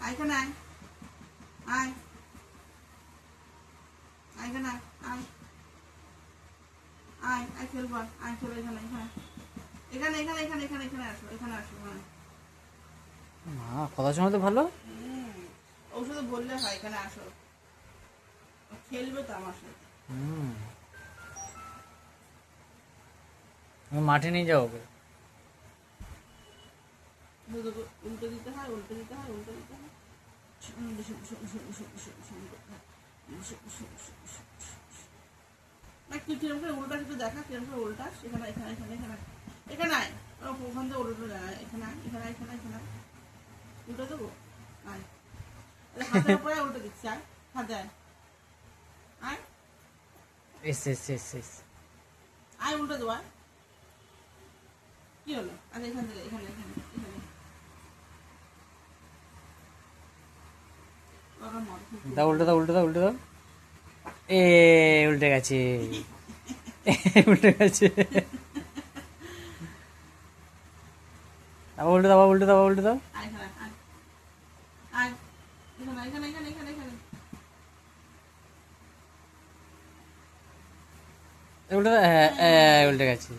এখানে আয়, আয়, এখানে আয়, আয়, আয়, আয় খেলবো, আয় চলো এখানে, এখানে, এখানে, এখানে, এখানে, এখানে, এখানে আসো, এখানে আসো, হ্যাঁ। মা কথা শোনা তো ভালো। ও শুধু বললে হয় এখানে আসো, ও খেলবে তো আমার সাথে। তুমি মাঠে নিয়ে যাও ওকে। শুধু উল্টো দিতে হয়, উল্টো দিতে হয়, উল্টো দিতে হয়। তুই কিরম করে উল্টা কিন্তু দেখা, কিরম করে উল্টাস, এখানে, এখানে, এখানে, এখানে, এখানে আয়, ওখান থেকে উল্টো যায়, এখানে আয়, এখানে, এখানে, এখানে উল্টো দেবো, আয়, হাতের উপরে উল্টো দিচ্ছি, আয়, হাতে আয়, আয়, এস এস এস এস আয় উল্টো দেবো, আয়, কি হলো, আরে এখান থেকে, এখানে, এখানে, এখানে, দাও, উল্টে দাও, উল্টে দাও, উল্টে দাও। এ উল্টে গেছে, উল্টে গেছে। আবার উল্টে দাও, উল্টে দাও, উল্টে দাও। আয়, এখানে, আয়, আয়, এখানে, এখানে, এখানে, এখানে, এখানে, উল্টে দাও, হ্যাঁ, উল্টে গেছে।